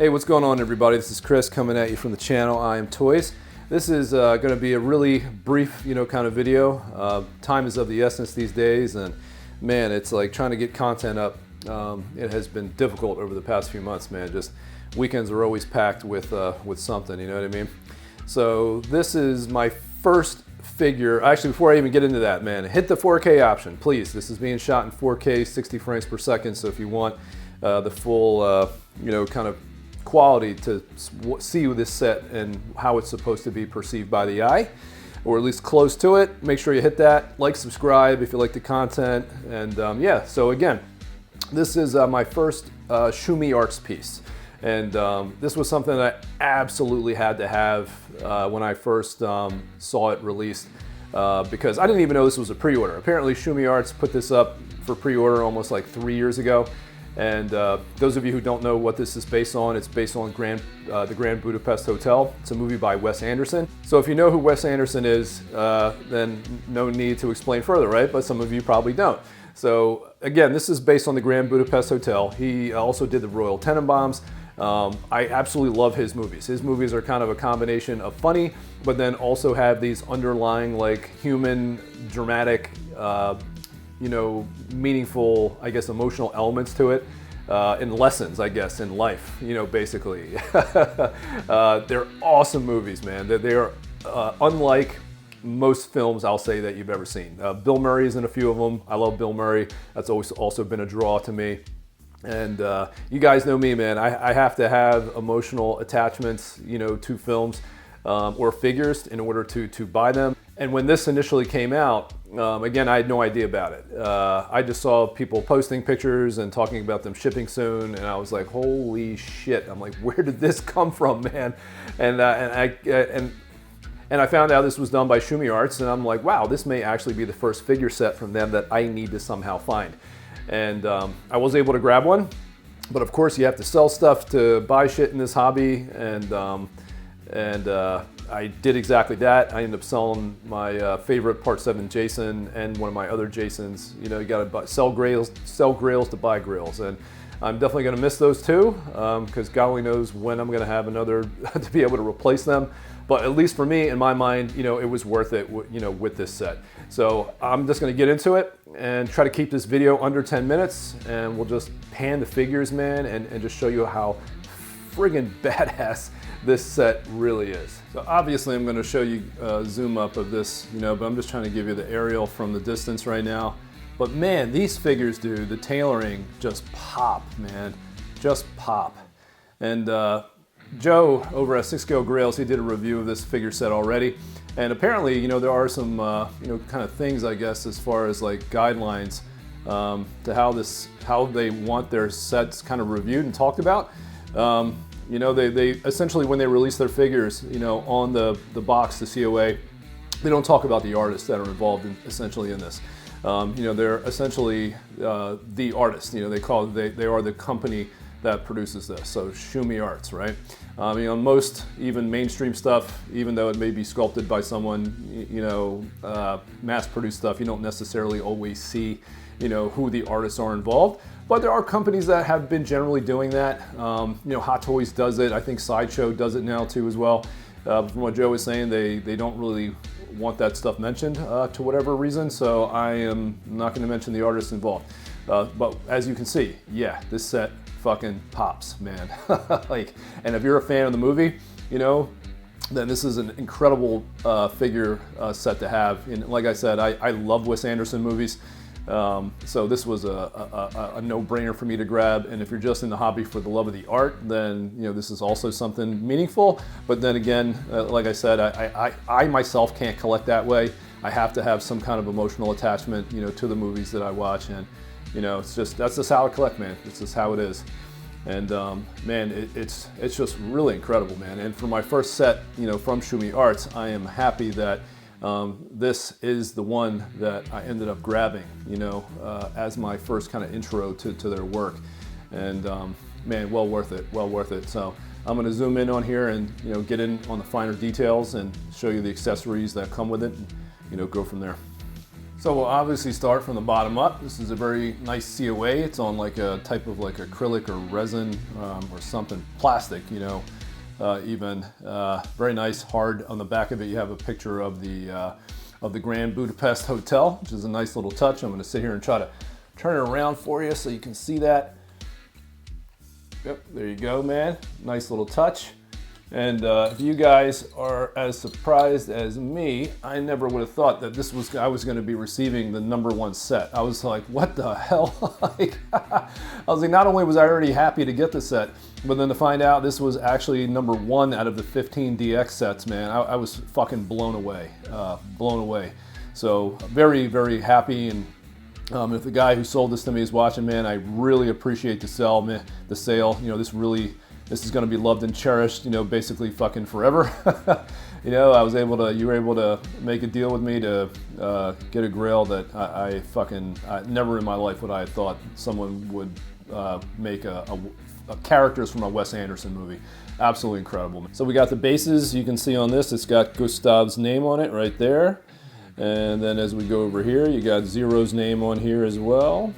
Hey, what's going on, everybody? This is Chris coming at you from the channel I Am Toys. This is going to be a really brief, kind of video. Time is of the essence these days, and man, it's like trying to get content up. It has been difficult over the past few months, man. Just weekends are always packed with something, you know what I mean? So this is my first figure. Actually, before I even get into that, man, hit the 4K option, please. This is being shot in 4K, 60 frames per second. So if you want the full, kind of quality to see this set and how it's supposed to be perceived by the eye, or at least close to it, make sure you hit that, like, subscribe if you like the content, and yeah. So again, this is my first Shumi Arts piece, and this was something that I absolutely had to have when I first saw it released, because I didn't even know this was a pre-order. Apparently Shumi Arts put this up for pre-order almost like 3 years ago. And those of you who don't know what this is based on, it's based on the Grand Budapest Hotel. It's a movie by Wes Anderson. So if you know who Wes Anderson is, then no need to explain further, right? But some of you probably don't. So again, this is based on the Grand Budapest Hotel. He also did the Royal Tenenbaums. I absolutely love his movies. His movies are kind of a combination of funny, but then also have these underlying, like, human, dramatic, meaningful, I guess, emotional elements to it, and lessons, I guess, in life, basically. They're awesome movies, man. They are unlike most films, I'll say, that you've ever seen. Bill Murray's in a few of them. I love Bill Murray. That's always also been a draw to me. And you guys know me, man. I have to have emotional attachments, to films or figures in order to buy them. And when this initially came out, again, I had no idea about it. I just saw people posting pictures and talking about them shipping soon, and I was like, holy shit. I'm like, where did this come from, man? And I found out this was done by Shumi Arts, and I'm like, wow, this may actually be the first figure set from them that I need to somehow find. And I was able to grab one, but of course you have to sell stuff to buy shit in this hobby, and I did exactly that. I ended up selling my favorite Part 7 Jason and one of my other Jasons. You gotta sell grails to buy grills, and I'm definitely gonna miss those two, because God only knows when I'm gonna have another to be able to replace them. But at least for me, in my mind, it was worth it, with this set. So I'm just gonna get into it and try to keep this video under 10 minutes, and we'll just pan the figures, man, and just show you how friggin' badass this set really is. So obviously I'm going to show you a zoom up of this, but I'm just trying to give you the aerial from the distance right now. But man, these figures, dude, the tailoring just pop, man, just pop. And Joe over at 6Scale Grails, he did a review of this figure set already. And apparently, there are some, kind of things, I guess, as far as like guidelines to how they want their sets kind of reviewed and talked about. They essentially, when they release their figures, on the box, the COA, they don't talk about the artists that are involved essentially in this. They're essentially the artist. They are the company that produces this. So Shumi Arts, right? Most even mainstream stuff, even though it may be sculpted by someone, mass-produced stuff, you don't necessarily always see, who the artists are involved. But there are companies that have been generally doing that. Hot Toys does it. I think Sideshow does it now too as well. From what Joe was saying, they don't really want that stuff mentioned to whatever reason. So I am not going to mention the artists involved. But as you can see, yeah, this set fucking pops, man. And if you're a fan of the movie, then this is an incredible figure set to have. And like I said, I love Wes Anderson movies. So this was a no-brainer for me to grab, and if you're just in the hobby for the love of the art, then this is also something meaningful. But then again, like I said, I myself can't collect that way. I have to have some kind of emotional attachment, to the movies that I watch, and that's just how I collect, man. It's just how it is. And man, it's just really incredible, man. And for my first set, from Shumi Arts, I am happy that this is the one that I ended up grabbing, as my first kind of intro to their work. And man, well worth it, well worth it. So I'm going to zoom in on here and get in on the finer details and show you the accessories that come with it, and go from there. So we'll obviously start from the bottom up. This is a very nice COA. It's on like a type of like acrylic or resin or something, plastic, you know, even. Very nice, hard. On the back of it, you have a picture of the Grand Budapest Hotel, which is a nice little touch. I'm gonna sit here and try to turn it around for you so you can see that. Yep, there you go, man. Nice little touch. And if you guys are as surprised as me, I never would have thought that I was going to be receiving the #1 set. I was like, what the hell? I was like, not only was I already happy to get the set, but then to find out this was actually #1 out of the 15 DX sets, man, I was fucking blown away, So very, very happy. And if the guy who sold this to me is watching, man, I really appreciate the sale. You know, this is going to be loved and cherished, you know, basically fucking forever. You know, you were able to make a deal with me to get a grill that I never in my life would I have thought someone would make a characters from a Wes Anderson movie. Absolutely incredible. So we got the bases. You can see on this, it's got Gustav's name on it right there. And then as we go over here, you got Zero's name on here as well.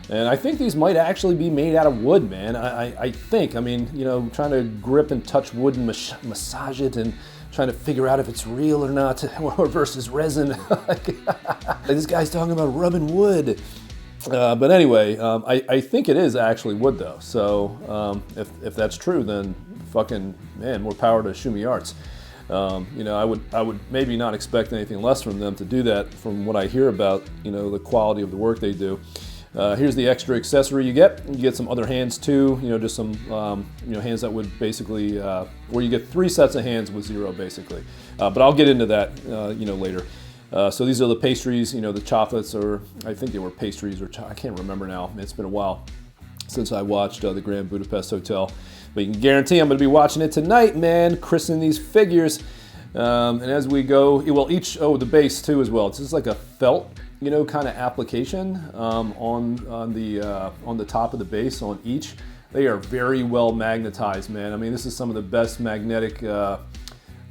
And I think these might actually be made out of wood, man. I think, I mean, you know, trying to grip and touch wood and massage it and trying to figure out if it's real or not, or versus resin. This guy's talking about rubbing wood. But anyway, I think it is actually wood though. So if that's true, then fucking, man, more power to Shumi Arts. You know, I would maybe not expect anything less from them to do that from what I hear about, you know, the quality of the work they do. Here's the extra accessory you get. You get some other hands too, you know, just some you know, hands that would basically, where you get 3 sets of hands with Zero basically. But I'll get into that, you know, later. So these are the pastries, you know, the chocolates, or I think they were pastries, or I can't remember now. It's been a while since I watched the Grand Budapest Hotel. But you can guarantee I'm going to be watching it tonight, man, christening these figures. And as we go, well, the base too as well. It's just like a felt, you know, kind of application on the top of the base on each. They are very well magnetized, man. I mean, this is some of the best magnetic,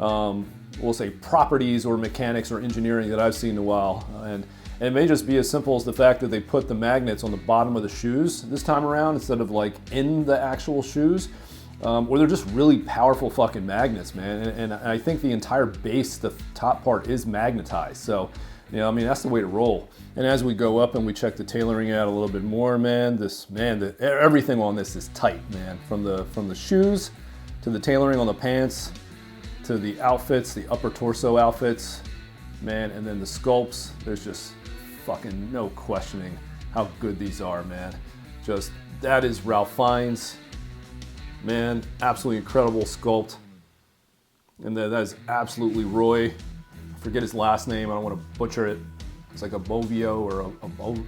we'll say, properties or mechanics or engineering that I've seen in a while. And it may just be as simple as the fact that they put the magnets on the bottom of the shoes this time around instead of like in the actual shoes. Or they're just really powerful fucking magnets, man. And I think the entire base, the top part, is magnetized. So, you know, I mean, that's the way to roll. And as we go up and we check the tailoring out a little bit more, man, everything on this is tight, man. From the shoes to the tailoring on the pants to the outfits, the upper torso outfits, man, and then the sculpts. There's just fucking no questioning how good these are, man. Just, that is Ralph Fiennes. Man, absolutely incredible sculpt. And then that is absolutely Roy. I forget his last name, I don't want to butcher it. It's like a Bovio or a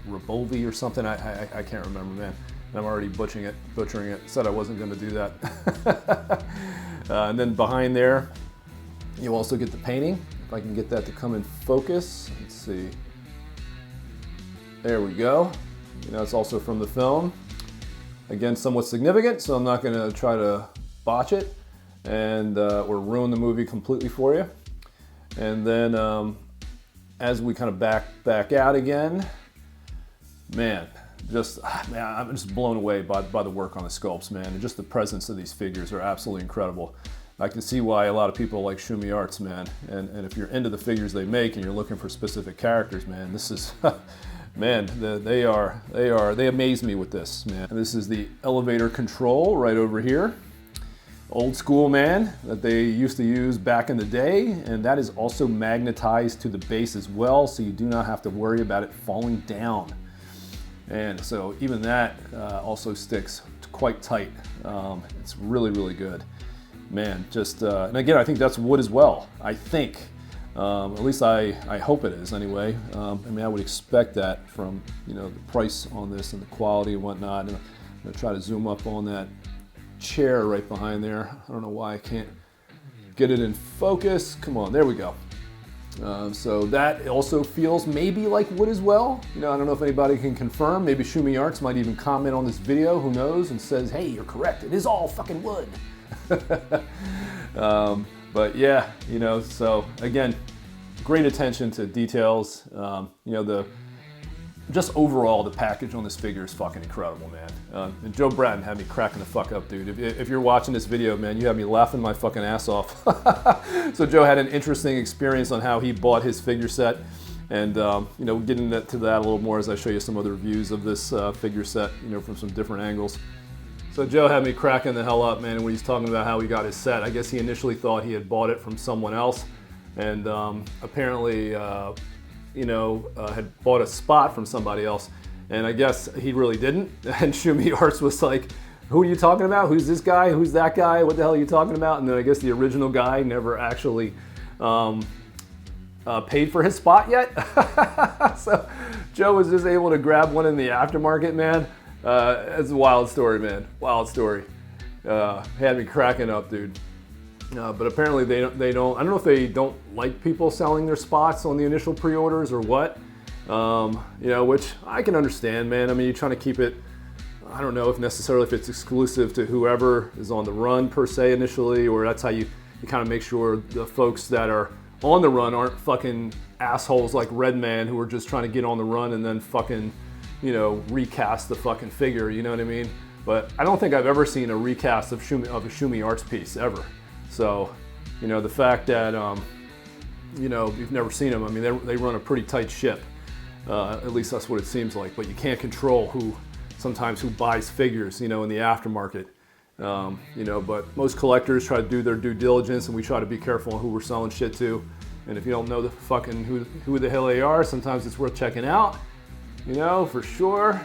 Rabovi or something. I can't remember, man. And I'm already butchering it. Said I wasn't going to do that. And then behind there, you also get the painting. If I can get that to come in focus. Let's see. There we go. You know, it's also from the film. Again, somewhat significant, so I'm not going to try to botch it and or ruin the movie completely for you. And then as we kind of back out again, man, I'm just blown away by the work on the sculpts, man. And just the presence of these figures are absolutely incredible. I can see why a lot of people like Shumi Arts, man. And if you're into the figures they make and you're looking for specific characters, man, this is man, they amaze me with this, man. And this is the elevator control right over here. Old school, man, that they used to use back in the day, and that is also magnetized to the base as well, so you do not have to worry about it falling down. And so even that also sticks quite tight. It's really, really good. Man, just, and again, I think that's wood as well, I think. At least I hope it is anyway. I mean, I would expect that from, you know, the price on this and the quality and whatnot. And I'm gonna try to zoom up on that chair right behind there. I don't know why I can't get it in focus. Come on, there we go. So that also feels maybe like wood as well. You know, I don't know if anybody can confirm. Maybe Shumi Arts might even comment on this video, who knows, and says, hey, you're correct, it is all fucking wood. But yeah, you know, so again, great attention to details. You know, just overall, the package on this figure is fucking incredible, man. And Joe Bratton had me cracking the fuck up, dude. If you're watching this video, man, you have me laughing my fucking ass off. So Joe had an interesting experience on how he bought his figure set. And, you know, we'll get into that a little more as I show you some other views of this figure set, you know, from some different angles. So Joe had me cracking the hell up, man, when he's talking about how he got his set. I guess he initially thought he had bought it from someone else. And apparently, you know, had bought a spot from somebody else. And I guess he really didn't. And Shumi Arts was like, who are you talking about? Who's this guy? Who's that guy? What the hell are you talking about? And then I guess the original guy never actually paid for his spot yet. So Joe was just able to grab one in the aftermarket, man. It's a wild story, man. Wild story. Had me cracking up, dude. But apparently they don't, I don't know if they don't like people selling their spots on the initial pre-orders or what. You know, which I can understand, man. I mean, you're trying to keep it, I don't know if necessarily if it's exclusive to whoever is on the run per se initially, or that's how you kind of make sure the folks that are on the run aren't fucking assholes like Redman who are just trying to get on the run and then fucking, you know, recast the fucking figure, you know what I mean? But I don't think I've ever seen a recast of a Shumi Arts piece, ever. So, you know, the fact that, you know, you've never seen them, I mean, they run a pretty tight ship. At least that's what it seems like. But you can't control sometimes who buys figures, you know, in the aftermarket. You know, but most collectors try to do their due diligence, and we try to be careful on who we're selling shit to. And if you don't know the fucking who the hell they are, sometimes it's worth checking out, you know, for sure.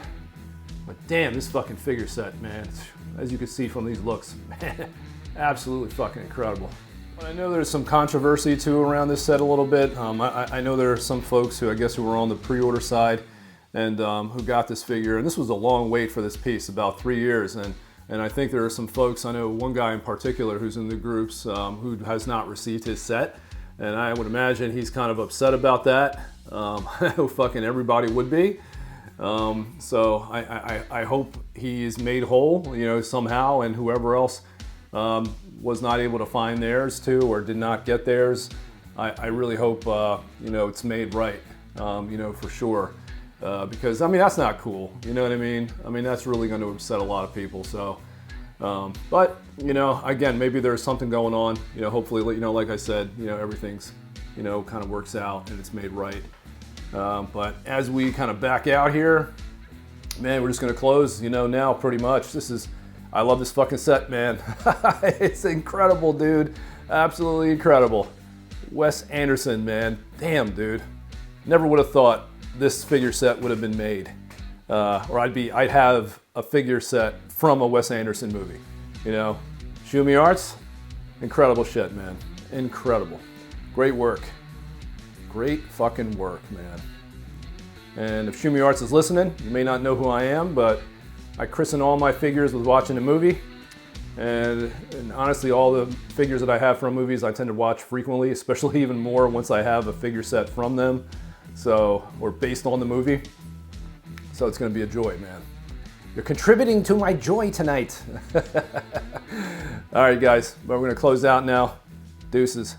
But damn, this fucking figure set, man, as you can see from these looks, man, absolutely fucking incredible. But I know there's some controversy too around this set a little bit. I know there are some folks who I guess who were on the pre-order side and who got this figure, and this was a long wait for this piece, about 3 years. And I think there are some folks, I know one guy in particular who's in the groups who has not received his set. And I would imagine he's kind of upset about that. I know fucking everybody would be. So I hope he is made whole, you know, somehow, and whoever else was not able to find theirs too, or did not get theirs, I really hope, you know, it's made right, you know, for sure. Because, I mean, that's not cool, you know what I mean? I mean, that's really going to upset a lot of people, so. But, you know, again, maybe there's something going on, you know, hopefully, you know, like I said, you know, everything's, you know, kind of works out and it's made right. But as we kind of back out here, man, we're just going to close, you know, now pretty much. I love this fucking set, man. It's incredible, dude. Absolutely incredible. Wes Anderson, man. Damn, dude. Never would have thought this figure set would have been made. Or I'd have a figure set from a Wes Anderson movie, you know? Shumi Arts, incredible shit, man. Incredible. Great work. Great fucking work, man. And if Shumi Arts is listening, you may not know who I am, but I christen all my figures with watching a movie. And honestly, all the figures that I have from movies, I tend to watch frequently, especially even more once I have a figure set from them. So, or based on the movie. So it's gonna be a joy, man. You're contributing to my joy tonight. All right, guys, but we're gonna close out now. Deuces.